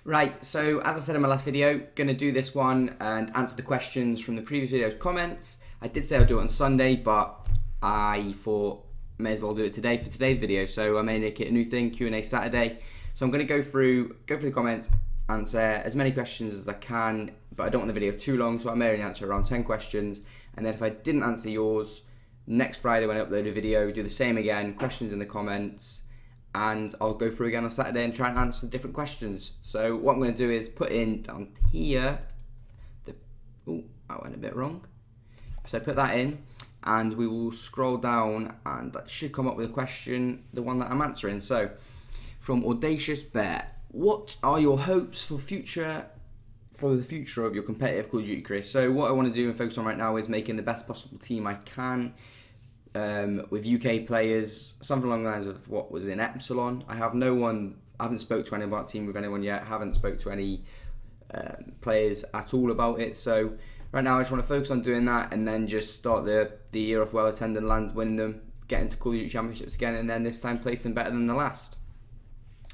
Right, so as I said in my last video, going to do this one and answer the questions from the previous video's comments. I did say I'll do it on Sunday, but I thought may as well do it today for today's video. So I may make it a new thing, Q&A Saturday. So I'm going to go through the comments, answer as many questions as I can, but I don't want the video too long, so I may only answer around 10 questions. And then if I didn't answer yours, next Friday when I upload a video, do the same again, questions in the comments, and I'll go through again on Saturday and try and answer different questions. So what I'm going to do is put in down here, I went a bit wrong. So put that in, and we will scroll down, and that should come up with a question, the one that I'm answering. So, from Audacious Bear, what are your hopes for the future of your competitive Call of Duty career? So what I want to do and focus on right now is making the best possible team I can. With UK players, something along the lines of what was in Epsilon. I haven't spoke to anyone about team with anyone yet, haven't spoke to any players at all about it. So right now I just want to focus on doing that and then just start the year off well, attending lands, winning them, get into Call of Duty Championships again, and then this time placing better than the last.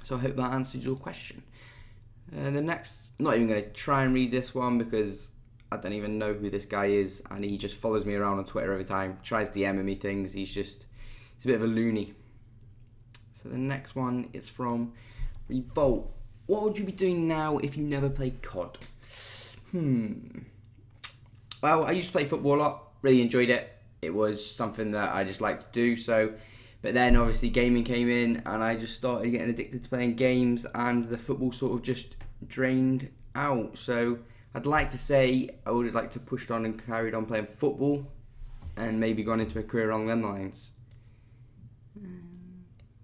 So I hope that answers your question. The next, I'm not even going to try and read this one because I don't even know who this guy is, and he just follows me around on Twitter every time, tries DMing me things. He's a bit of a loony. So the next one is from Revolt. What would you be doing now if you never played COD? Well, I used to play football a lot, really enjoyed it. It was something that I just liked to do. But then obviously gaming came in, and I just started getting addicted to playing games, and the football sort of just drained out. So I'd like to say I would have liked to pushed on and carried on playing football and maybe gone into a career along them lines.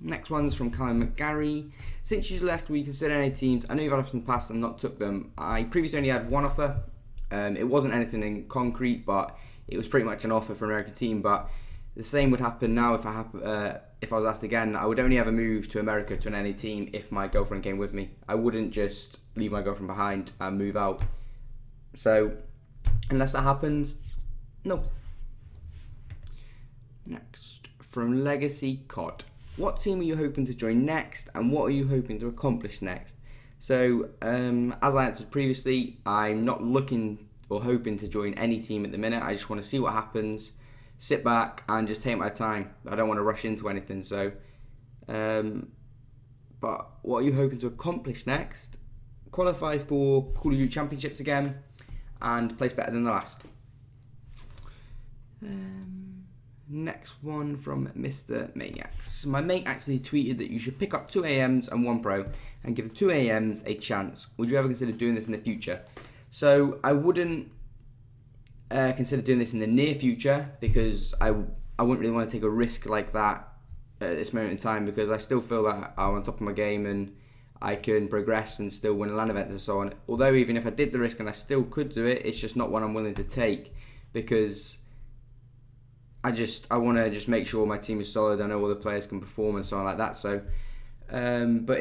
Next one's from Colin McGarry. Since you left, will you consider any teams? I know you've had offers in the past and not took them. I previously only had one offer. It wasn't anything in concrete, but it was pretty much an offer for an American team. But the same would happen now if I was asked again. I would only ever move to America to an NA team if my girlfriend came with me. I wouldn't just leave my girlfriend behind and move out. So, unless that happens, no. Next, from Legacy COD. What team are you hoping to join next, and what are you hoping to accomplish next? So, as I answered previously, I'm not looking or hoping to join any team at the minute. I just want to see what happens, sit back, and just take my time. I don't want to rush into anything. So, but what are you hoping to accomplish next? Qualify for Call of Duty Championships again, and place better than the last. Next one from Mr. Maniacs. My mate actually tweeted that you should pick up 2 AMs and 1 Pro and give the 2 AMs a chance. Would you ever consider doing this in the future? So I wouldn't consider doing this in the near future because I wouldn't really want to take a risk like that at this moment in time, because I still feel that I'm on top of my game and I can progress and still win LAN events and so on. Although even if I did the risk and I still could do it, it's just not one I'm willing to take, because I want to just make sure my team is solid. I know all the players can perform and so on like that. So, but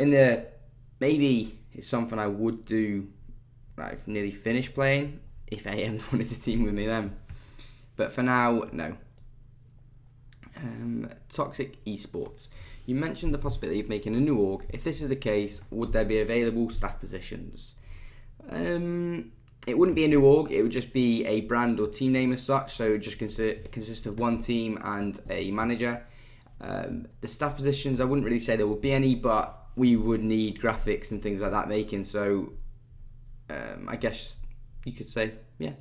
maybe it's something I would do. I've nearly finished playing if AMs wanted to team with me then. But for now, no. Toxic Esports. You mentioned the possibility of making a new org. If this is the case, would there be available staff positions? It wouldn't be a new org, it would just be a brand or team name as such, so it would just consist of one team and a manager. The staff positions, I wouldn't really say there would be any, but we would need graphics and things like that making, so I guess you could say, yeah.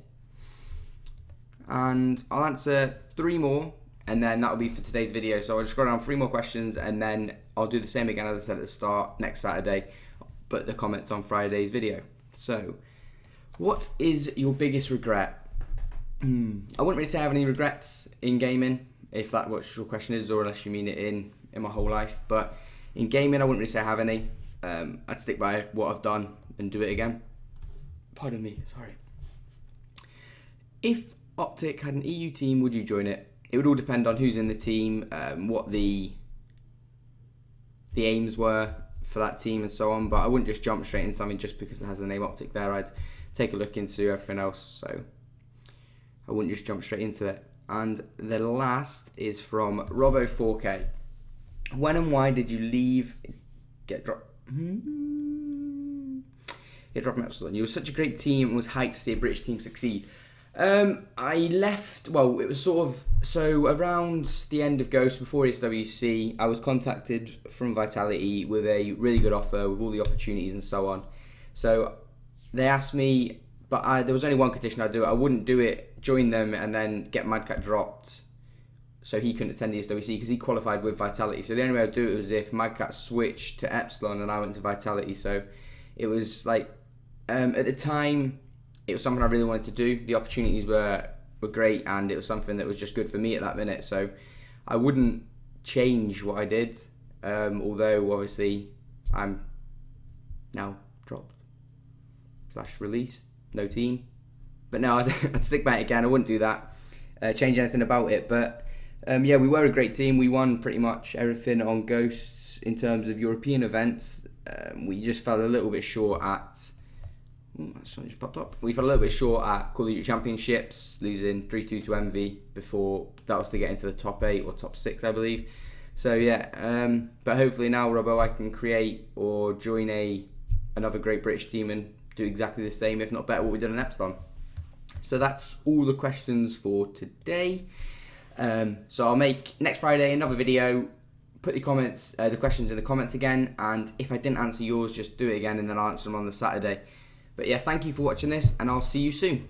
And I'll answer 3 more, and then that'll be for today's video. So I'll just go around 3 more questions, and then I'll do the same again as I said at the start next Saturday, but the comments on Friday's video. So, what is your biggest regret? I wouldn't really say I have any regrets in gaming, if that's what your question is, or unless you mean it in my whole life. But in gaming, I wouldn't really say I have any. I'd stick by what I've done and do it again. Pardon me, sorry. If Optic had an EU team, would you join it? It would all depend on who's in the team, what the aims were for that team and so on, but I wouldn't just jump straight into something just because it has the name Optic there. I'd take a look into everything else, so I wouldn't just jump straight into it. And the last is from Robo4K. When and why did you leave? Get dropped? Yeah, drop Epsilon. You were such a great team and was hyped to see a British team succeed. I left, well, it was sort of, so around the end of Ghost, before SWC, I was contacted from Vitality with a really good offer, with all the opportunities and so on. So they asked me, but there was only one condition I'd do it. I wouldn't do it, join them, and then get Madcat dropped so he couldn't attend the SWC because he qualified with Vitality. So the only way I'd do it was if Madcat switched to Epsilon and I went to Vitality. So it was like, at the time, it was something I really wanted to do. The opportunities were great, and it was something that was just good for me at that minute. So I wouldn't change what I did, although obviously I'm now dropped / released, no team. But no, I'd stick by it again. I wouldn't do that, change anything about it. But yeah, we were a great team. We won pretty much everything on Ghosts in terms of European events. We just fell a little bit short at... something just popped up. We fell a little bit short at Call of Duty Championships, losing 3-2 to Envy before that was to get into the top 8 or top 6, I believe. So yeah, but hopefully now, Robbo, I can create or join another great British team and do exactly the same, if not better, what we did in Epsilon. So that's all the questions for today. So I'll make next Friday another video. Put the questions in the comments again, and if I didn't answer yours, just do it again, and then I'll answer them on the Saturday. But yeah, thank you for watching this, and I'll see you soon.